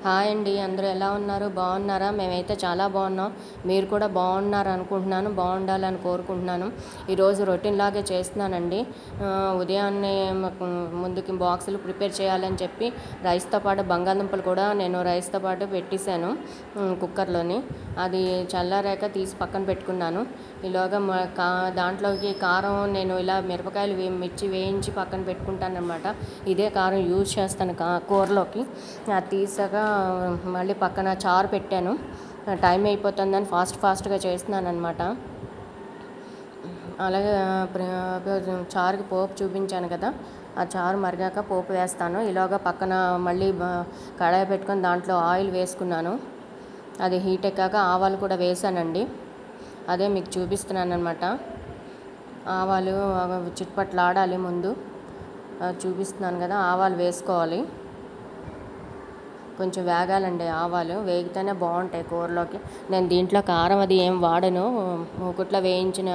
Hi అండి, అందరూ ఎలా ఉన్నారు? బాగున్నారా? మేమైతే చాలా బాగున్నాం. మీరు కూడా బాగున్నారు అనుకుంటున్నాను, బాగుండాలని కోరుకుంటున్నాను. ఈరోజు రొటీన్ లాగే చేస్తున్నానండి. ఉదయాన్నే ముందుకి బాక్సులు ప్రిపేర్ చేయాలని చెప్పి రైస్తో పాటు బంగాళదుంపలు కూడా నేను రైస్తో పాటు పెట్టేశాను కుక్కర్లోని. అది చల్లారాక తీసి పక్కన పెట్టుకున్నాను. ఈలోగా దాంట్లోకి కారం నేను ఇలా మిరపకాయలు మిర్చి వేయించి పక్కన పెట్టుకుంటానమాట. ఇదే కారం యూజ్ చేస్తాను కూరలోకి. అది తీసాక మళ్ళీ పక్కన చారు పెట్టాను. టైం అయిపోతుందని ఫాస్ట్గా చేస్తున్నాను అనమాట. అలాగే చారుకి పోపు చూపించాను కదా, ఆ చారు మరిగాక పోపు వేస్తాను. ఇలాగా పక్కన మళ్ళీ కడాయి పెట్టుకొని దాంట్లో ఆయిల్ వేసుకున్నాను. అది హీట్ ఎక్కాక ఆవాలు కూడా వేసానండి. అదే మీకు చూపిస్తున్నాను అనమాట. ఆవాలు చిట్పట్లు ఆడాలి ముందు, చూపిస్తున్నాను కదా. ఆవాలు వేసుకోవాలి, కొంచెం వేగాలండి. ఆవాలు వేగితేనే బాగుంటాయి కూరలోకి. నేను దీంట్లో కారం అది ఏం వాడను. మూకుట్లో వేయించిన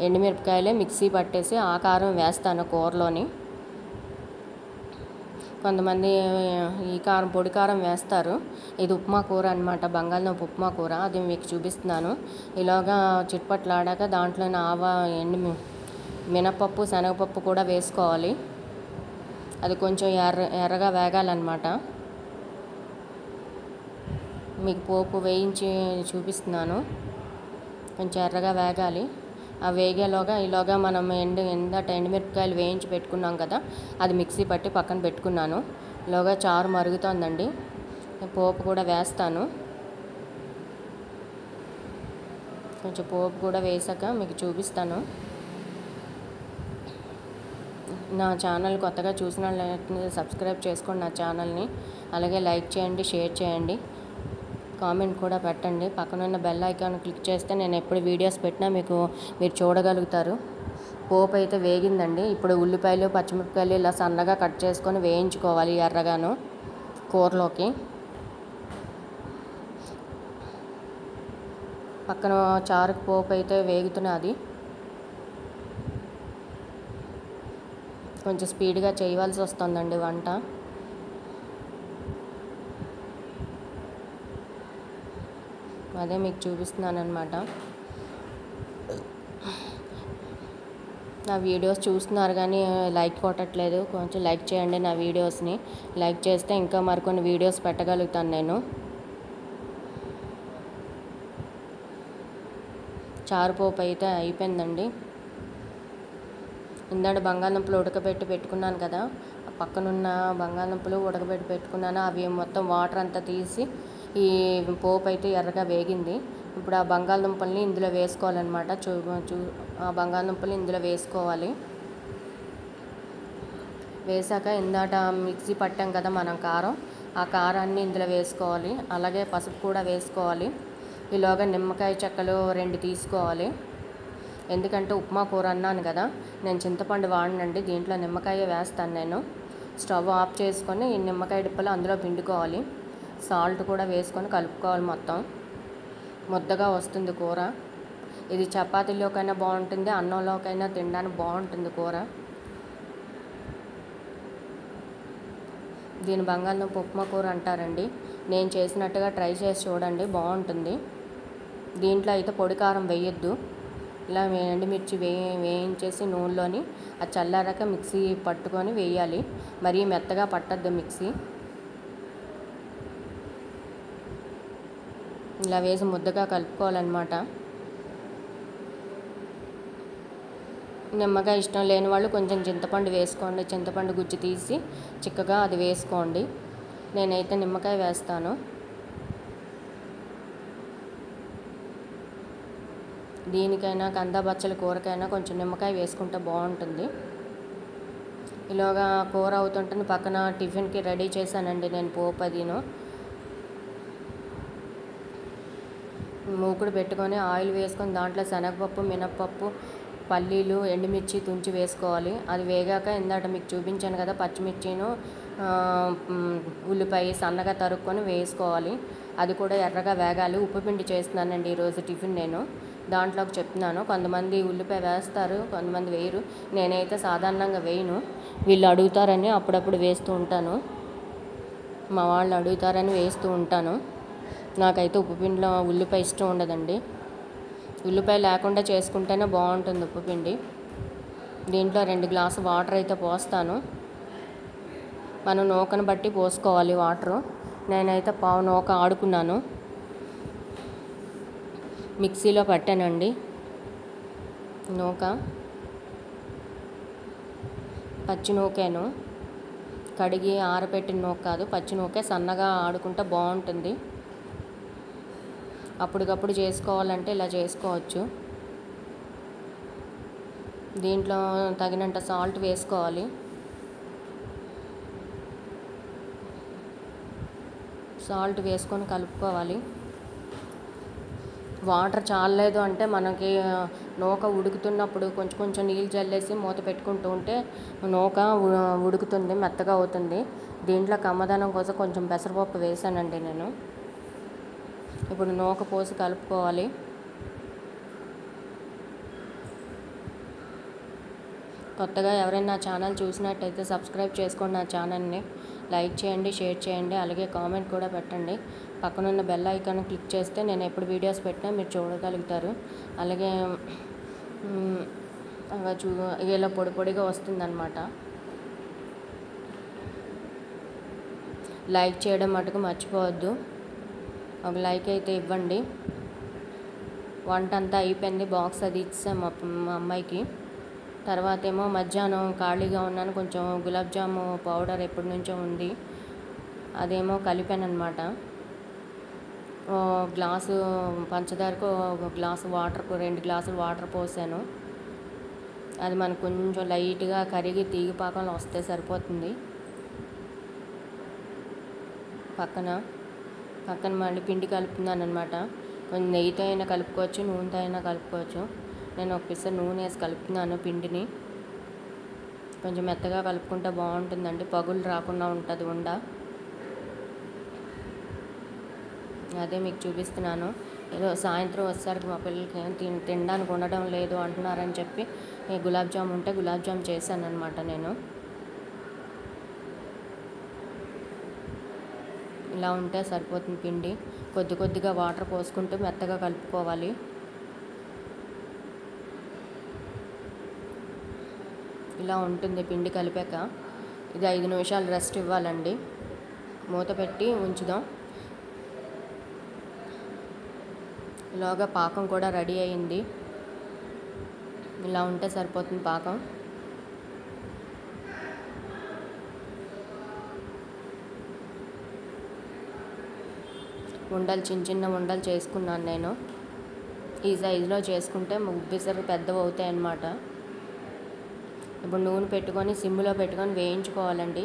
ఎండుమిరపకాయలే మిక్సీ పట్టేసి ఆ కారం వేస్తాను కూరలోని. కొంతమంది ఈ కారం పొడి కారం వేస్తారు. ఇది ఉప్మా కూర అనమాట, బంగాళదుంప ఉప్మా కూర. అది మీకు చూపిస్తున్నాను. ఇలాగా చిట్పట్లాడాక దాంట్లో మినపప్పు శనగపప్పు కూడా వేసుకోవాలి. అది కొంచెం ఎర్రగా వేగాలన్నమాట. మీకు పోపు వేయించి చూపిస్తున్నాను. కొంచెం ఎర్రగా వేగాలి. ఆ వేగేలోగా మనం ఎండుమిరపకాయలు వేయించి పెట్టుకున్నాం కదా, అది మిక్సీ పట్టి పక్కన పెట్టుకున్నాను. ఈలోగా చారు మరుగుతోందండి. పోపు కూడా వేస్తాను. కొంచెం పోపు కూడా వేసాక మీకు చూపిస్తాను. నా ఛానల్ కొత్తగా చూసిన వాళ్ళని సబ్స్క్రైబ్ చేసుకోండి నా ఛానల్ని. అలాగే లైక్ చేయండి, షేర్ చేయండి, కామెంట్ కూడా పెట్టండి. పక్కనున్న బెల్ ఐకాన్ క్లిక్ చేస్తే నేను ఎప్పుడు వీడియోస్ పెట్టినా మీరు చూడగలుగుతారు. పోపు అయితే వేగిందండి. ఇప్పుడు ఉల్లిపాయలు పచ్చిమిరపకాయలు ఇలా సన్నగా కట్ చేసుకొని వేయించుకోవాలి ఎర్రగాను కూరలోకి. పక్కన చారుకు పోపు అయితే వేగుతున్నది. కొంచెం స్పీడ్గా చేయవలసి వస్తుందండి వంట. అదే మీకు చూపిస్తున్నాను అనమాట. నా వీడియోస్ చూస్తున్నారు కానీ లైక్ కొట్టట్లేదు. కొంచెం లైక్ చేయండి నా వీడియోస్ని. లైక్ చేస్తే ఇంకా మరికొన్ని వీడియోస్ పెట్టగలుగుతాను నేను. చారు పోపు అయితే అయిపోయిందండి. ఇందాక బంగాళదుంపలు ఉడకబెట్టి పెట్టుకున్నాను కదా, పక్కనున్న బంగాళదుంపలు ఉడకబెట్టి పెట్టుకున్నాను. అవి మొత్తం వాటర్ అంతా తీసి ఈ పోపు అయితే ఎర్రగా వేగింది. ఇప్పుడు ఆ బంగాళదుంపల్ని ఇందులో వేసుకోవాలన్నమాట. ఆ బంగాళదుంపల్ని ఇందులో వేసుకోవాలి. వేసాక ఇందాక మిక్సీ పట్టాం కదా మనం కారం, ఆ కారాన్ని ఇందులో వేసుకోవాలి. అలాగే పసుపు కూడా వేసుకోవాలి. ఈలోగా నిమ్మకాయ చెక్కలు 2 తీసుకోవాలి. ఎందుకంటే ఉప్మా కూర అన్నాను కదా, నేను చింతపండు వాడనండి, దీంట్లో నిమ్మకాయ వేస్తాను నేను. స్టవ్ ఆఫ్ చేసుకొని ఈ నిమ్మకాయ డిప్పలు అందులో పిండుకోవాలి. సాల్ట్ కూడా వేసుకొని కలుపుకోవాలి. మొత్తం ముద్దగా వస్తుంది కూర. ఇది చపాతీలోకైనా బాగుంటుంది, అన్నంలోకైనా తినడానికి బాగుంటుంది కూర. దీని బంగాళదుంప ఉప్మా కూర అంటారండి. నేను చేసినట్టుగా ట్రై చేసి చూడండి, బాగుంటుంది. దీంట్లో అయితే పొడి కారం వేయొద్దు. ఇలా ఎండుమిర్చి వేయించేసి నూనెలోని అది చల్లారాక మిక్సీ పట్టుకొని వేయాలి. మరీ మెత్తగా పట్టద్దు మిక్సీ. ఇలా వేసి ముద్దగా కలుపుకోవాలన్నమాట. నిమ్మకాయ ఇష్టం లేని వాళ్ళు కొంచెం చింతపండు వేసుకోండి. చింతపండు గుజ్జు తీసి చిక్కగా అది వేసుకోండి. నేనైతే నిమ్మకాయ వేస్తాను. దీనికైనా కందబచ్చల కూరకైనా కొంచెం నిమ్మకాయ వేసుకుంటే బాగుంటుంది. ఇలాగా కూర అవుతుంటుంది. పక్కన టిఫిన్కి రెడీ చేశానండి నేను పోపు అదిను. మూకుడు పెట్టుకొని ఆయిల్ వేసుకొని దాంట్లో శనగపప్పు, మినప్పప్పు, పల్లీలు, ఎండుమిర్చి తుంచి వేసుకోవాలి. అది వేగాక ఇందాక మీకు చూపించాను కదా, పచ్చిమిర్చిను ఉల్లిపాయ సన్నగా తరుక్కొని వేసుకోవాలి. అది కూడా ఎర్రగా వేగాలి. ఉప్పు పిండి చేస్తున్నానండి ఈరోజు టిఫిన్ నేను. దాంట్లోకి చెప్తున్నాను, కొంతమంది ఉల్లిపాయ వేస్తారు, కొంతమంది వేయరు. నేనైతే సాధారణంగా వేయను, వీళ్ళు అడుగుతారని అప్పుడప్పుడు వేస్తూ ఉంటాను. మా వాళ్ళు అడుగుతారని వేస్తూ ఉంటాను. నాకైతే ఉప్పుపిండిలో ఉల్లిపాయ ఇష్టం ఉండదండి. ఉల్లిపాయ లేకుండా చేసుకుంటేనే బాగుంటుంది ఉప్పుపిండి. దీంట్లో 2 గ్లాసు వాటర్ అయితే పోస్తాను. మనం నూకను బట్టి పోసుకోవాలి వాటరు. నేనైతే పావు నూక ఆడుకున్నాను. మిక్సీలో పట్టానండి నూక. పచ్చి నూకేను, కడిగి ఆరబెట్టిన నూక కాదు, పచ్చి నూకే. సన్నగా ఆడుకుంటే బాగుంటుంది. అప్పటికప్పుడు చేసుకోవాలంటే ఇలా చేసుకోవచ్చు. దీంట్లో తగినంత సాల్ట్ వేసుకోవాలి. సాల్ట్ వేసుకొని కలుపుకోవాలి. వాటర్ చాలలేదు అంటే మనకి నూక ఉడుకుతున్నప్పుడు కొంచెం కొంచెం నీళ్ళు చల్లేసి మూత పెట్టుకుంటూ ఉంటే నూక ఉడుకుతుంది, మెత్తగా అవుతుంది. దీంట్లో కమ్మదనం కోసం కొంచెం పెసరపప్పు వేసానండి నేను. ఇప్పుడు నూక పోసి కలుపుకోవాలి. కొత్తగా ఎవరైనా నా ఛానల్ చూసినట్టయితే సబ్స్క్రైబ్ చేసుకోండి. నా ఛానల్ని లైక్ చేయండి, షేర్ చేయండి, అలాగే కామెంట్ కూడా పెట్టండి. పక్కనున్న బెల్ ఐకాన్ క్లిక్ చేస్తే నేను ఎప్పుడు వీడియోస్ పెట్టినా మీరు చూడగలుగుతారు. అలాగే ఇలా పొడి పొడిగా వస్తుందన్నమాట. లైక్ చేయడం మటుకు మర్చిపోవద్దు. ఒక లైక్ అయితే ఇవ్వండి. వంట అంతా అయిపోయింది. బాక్స్ అది ఇచ్చాం మా అమ్మాయికి. తర్వాత ఏమో మధ్యాహ్నం ఖాళీగా ఉన్నాను. కొంచెం గులాబ్ జాము పౌడర్ ఎప్పటి నుంచో ఉంది, అదేమో కలిపాను అనమాట. గ్లాసు పంచదారకు ఒక గ్లాసు వాటర్కు 2 గ్లాసులు వాటర్ పోసాను. అది మనకు కొంచెం లైట్గా కరిగి తీగిపాకంలో వస్తే సరిపోతుంది. పక్కన మళ్ళీ పిండి కలుపుతున్నాను అనమాట. కొంచెం నెయ్యితో అయినా కలుపుకోవచ్చు, నూనెతో అయినా కలుపుకోవచ్చు. నేను ఒక పిసరు నూనె వేసి కలుపుతున్నాను పిండిని. కొంచెం మెత్తగా కలుపుకుంటే బాగుంటుందండి, పగులు రాకుండా ఉంటుంది ఉండ. అదే మీకు చూపిస్తున్నాను. ఏదో సాయంత్రం వచ్చేసరికి మా పిల్లలకి తినడానికి ఉండడం లేదు అంటున్నారని చెప్పి గులాబ్ జామ్ ఉంటే గులాబ్ జామ్ చేశాను అనమాట నేను. ఇలా ఉంటే సరిపోతుంది పిండి. కొద్ది కొద్దిగా వాటర్ పోసుకుంటూ మెత్తగా కలుపుకోవాలి. ఇలా ఉంటుంది పిండి కలిపాక. ఇది 5 నిమిషాలు రెస్ట్ ఇవ్వాలండి. మూత పెట్టి ఉంచుదాం. ఇలాగా పాకం కూడా రెడీ అయింది. ఇలా ఉంటే సరిపోతుంది పాకం. ఉండలు చిన్న ఉండలు చేసుకున్నాను నేను. ఈ సైజులో చేసుకుంటే ముగ్గుసరి పెద్దవి అవుతాయి అన్నమాట. ఇప్పుడు నూనె పెట్టుకొని సిమ్లో పెట్టుకొని వేయించుకోవాలండి.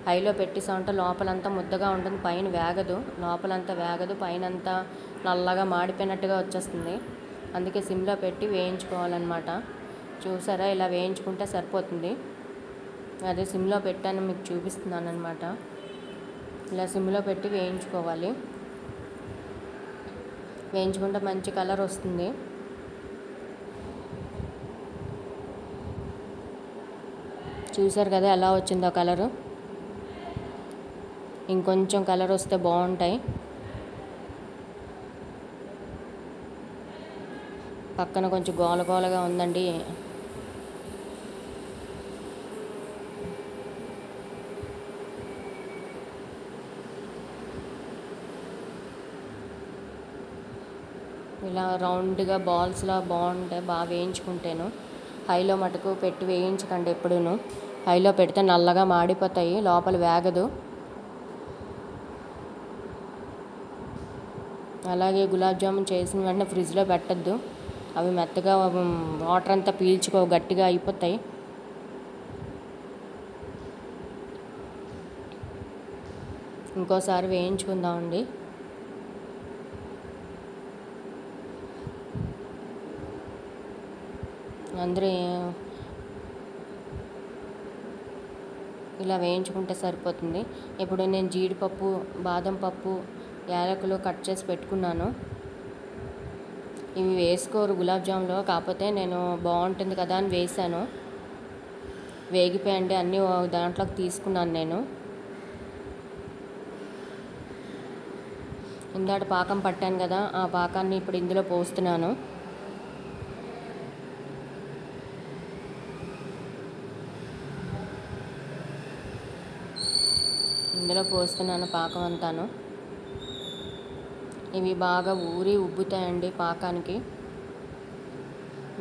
హైలో పెట్టేసామంటే లోపలంతా ముద్దగా ఉంటుంది, పైన వేగదు. లోపలంతా వేగదు, పైనంతా నల్లగా మాడిపోయినట్టుగా వచ్చేస్తుంది. అందుకే సిమ్లో పెట్టి వేయించుకోవాలన్నమాట. చూసారా, ఇలా వేయించుకుంటే సరిపోతుంది. అదే సిమ్లో పెట్టాను మీకు చూపిస్తున్నాను అనమాట. ఇలా సిమ్లో పెట్టి వేయించుకోవాలి. వేయించుకుంటే మంచి కలర్ వస్తుంది. చూసారు కదా ఎలా వచ్చిందో కలరు. ఇంకొంచెం కలర్ వస్తే బాగుంటాయి. పక్కన కొంచెం గోలగోలగా ఉందండి. ఇలా రౌండ్గా బాల్స్లా బాగుంటాయి బాగా వేయించుకుంటేను. హైలో మటుకు పెట్టి వేయించకండి ఎప్పుడూను. హైలో పెడితే నల్లగా మాడిపోతాయి, లోపల వేగదు. అలాగే గులాబ్ జామున్ చేసిన వెంటనే ఫ్రిడ్జ్లో పెట్టద్దు. అవి మెత్తగా వాటర్ అంతా పీల్చుకో గట్టిగా అయిపోతాయి. ఇంకోసారి వేయించుకుందామండి. అందరూ ఇలా వేయించుకుంటే సరిపోతుంది. ఇప్పుడు నేను జీడిపప్పు, బాదం పప్పు, యాలకులు కట్ చేసి పెట్టుకున్నాను. ఇవి వేసుకోరు గులాబ్ జామ్లో, కాకపోతే నేను బాగుంటుంది కదా అని వేసాను. వేగిపోయండి, అన్నీ దాంట్లోకి తీసుకున్నాను నేను. ఇందాక పాకం పట్టాను కదా, ఆ పాకాన్ని ఇప్పుడు ఇందులో పోస్తున్నాను. ఇందులో పోస్తున్నాను పాకం అంతాను. ఇవి బాగా ఊరి ఉబ్బుతాయండి పాకానికి.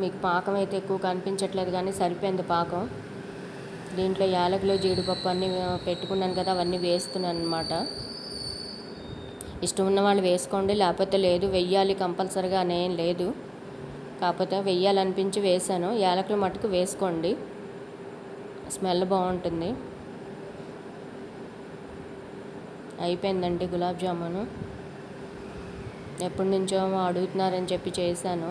మీకు పాకం అయితే ఎక్కువ కనిపించట్లేదు కానీ సరిపోయింది పాకం. దీంట్లో యాలకులు జీడిపప్పు అన్నీ పెట్టుకున్నాను కదా, అవన్నీ వేస్తున్నాను అనమాట. ఇష్టం ఉన్న వాళ్ళు వేసుకోండి, లేకపోతే లేదు. వెయ్యాలి కంపల్సరిగా అనేం లేదు, కాకపోతే వెయ్యాలనిపించి వేసాను. యాలకులు మట్టుకు వేసుకోండి, స్మెల్ బాగుంటుంది. అయిపోయిందండి గులాబ్ జామును. ఎప్పటి నుంచో అడుగుతున్నారని చెప్పి చేశాను.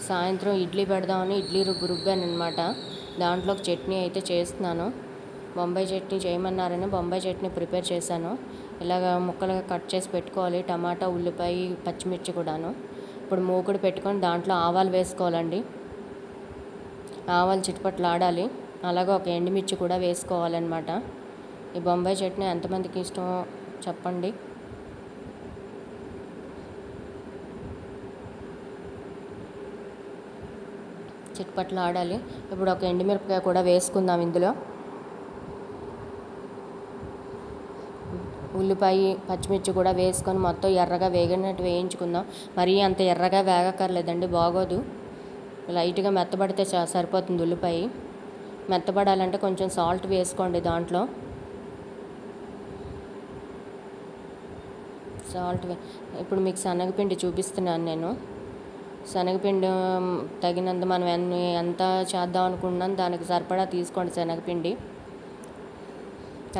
సాయంత్రం ఇడ్లీ పెడదామని ఇడ్లీ రుబ్బాను అనమాట. దాంట్లోకి చట్నీ అయితే చేస్తున్నాను. బొంబాయి చట్నీ చేయమన్నారని బొంబాయి చట్నీ ప్రిపేర్ చేశాను. ఇలాగ ముక్కలుగా కట్ చేసి పెట్టుకోవాలి, టమాటా, ఉల్లిపాయ, పచ్చిమిర్చి కూడాను. ఇప్పుడు మూకుడు పెట్టుకొని దాంట్లో ఆవాలు వేసుకోవాలండి. ఆవాలు చిటపట్లు ఆడాలి. అలాగే ఒక ఎండుమిర్చి కూడా వేసుకోవాలన్నమాట. ఈ బొంబాయి చట్నీ ఎంతమందికి ఇష్టమో చెప్పండి. చిటపట్లు ఆడాలి. ఇప్పుడు ఒక ఎండుమిరపకాయ కూడా వేసుకుందాం ఇందులో. ఉల్లిపాయ, పచ్చిమిర్చి కూడా వేసుకొని మొత్తం ఎర్రగా వేగినట్టు వేయించుకుందాం. మరీ అంత ఎర్రగా వేగక్కర్లేదండి, బాగోదు. లైట్గా మెత్తబడితే సరిపోతుంది. ఉల్లిపాయ మెత్తబడాలంటే కొంచెం సాల్ట్ వేసుకోండి దాంట్లో. ఇప్పుడు మీకు శనగపిండి చూపిస్తున్నాను నేను. శనగపిండి తగినంత మనం ఎంత చేద్దాం అనుకుంటున్నాం దానికి సరిపడా తీసుకోండి శనగపిండి.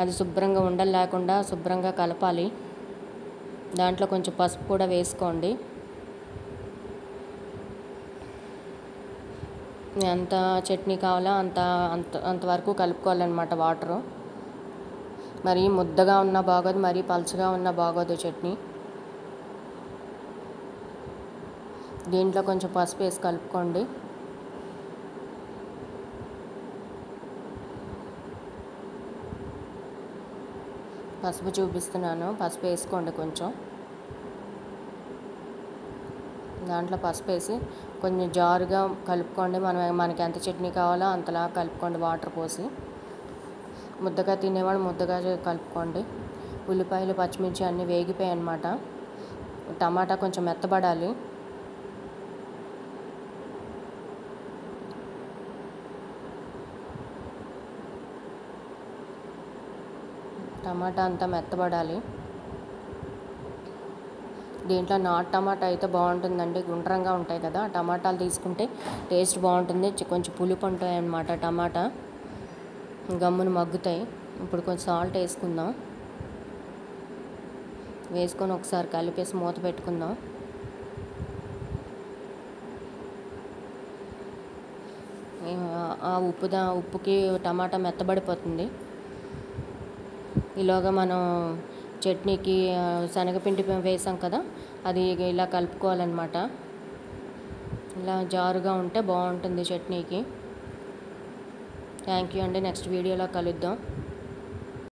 అది శుభ్రంగా ఉండలు లేకుండా శుభ్రంగా కలపాలి. దాంట్లో కొంచెం పసుపు కూడా వేసుకోండి. ఎంత చట్నీ కావాలో అంతవరకు కలుపుకోవాలన్నమాట వాటరు. మరీ ముద్దగా ఉన్నా బాగోదు, మరీ పలుచగా ఉన్నా బాగోదు చట్నీ. దీంట్లో కొంచెం పసుపు వేసి కలుపుకోండి. పసుపు చూపిస్తున్నాను, పసుపు వేసుకోండి కొంచెం. దాంట్లో పసుపు వేసి కొంచెం జారుగా కలుపుకోండి. మనకి ఎంత చట్నీ కావాలో అంతలా కలుపుకోండి వాటర్ పోసి. ముద్దగా తినేవాళ్ళు ముద్దగా కలుపుకోండి. ఉల్లిపాయలు, పచ్చిమిర్చి అన్నీ వేగిపోయాయి అన్నమాట. టమాటా కొంచెం మెత్తబడాలి. టమాటా అంతా మెత్తబడాలి. దీంట్లో నాటు టమాటా అయితే బాగుంటుందండి, గుండ్రంగా ఉంటాయి కదా, టమాటాలు తీసుకుంటే టేస్ట్ బాగుంటుంది. కొంచెం పులుపు ఉంటాయి అన్నమాట, టమాటా గమ్మున మగ్గుతాయి. ఇప్పుడు కొంచెం సాల్ట్ వేసుకుందాం. వేసుకొని ఒకసారి కలిపేసి మూత పెట్టుకుందాం. ఆ ఉప్పుకి టమాటా మెత్తబడిపోతుంది. ఈలోగా మనం చట్నీకి శనగపిండి వేసాం కదా, అది ఇలా కలుపుకోవాలన్నమాట. ఇలా జారుగా ఉంటే బాగుంటుంది చట్నీకి. థ్యాంక్ యూ అండి. నెక్స్ట్ వీడియోలో కలుద్దాం.